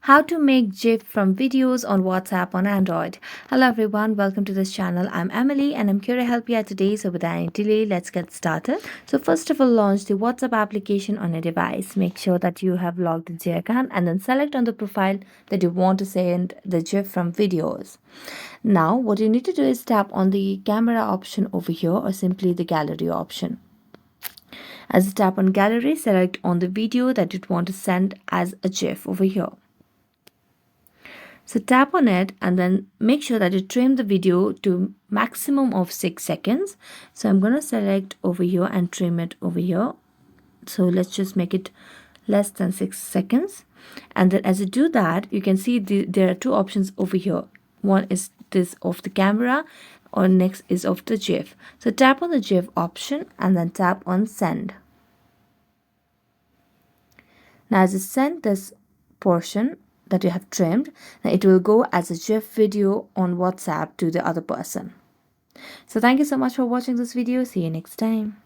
How to make GIF from videos on WhatsApp on Android. Hello everyone, welcome to this channel. I'm Emily and I'm here to help you out today. So without any delay, let's get started. So first of all, launch the WhatsApp application on a device. Make sure that you have logged into your account and then select on the profile that you want to send the GIF from videos. Now what you need to do is tap on the camera option over here or simply the gallery option. As you tap on gallery, select on the video that you want to send as a GIF over here. So tap on it and then make sure that you trim the video to maximum of 6 seconds. So I'm going to select over here and trim it over here. So let's just make it less than 6 seconds. And then as you do that, you can see there are two options over here. One is this of the camera or next is of the GIF. So tap on the GIF option and then tap on send. Now as you send this portion that you have trimmed, it will go as a GIF video on WhatsApp to the other person. So thank you so much for watching this video. See you next time.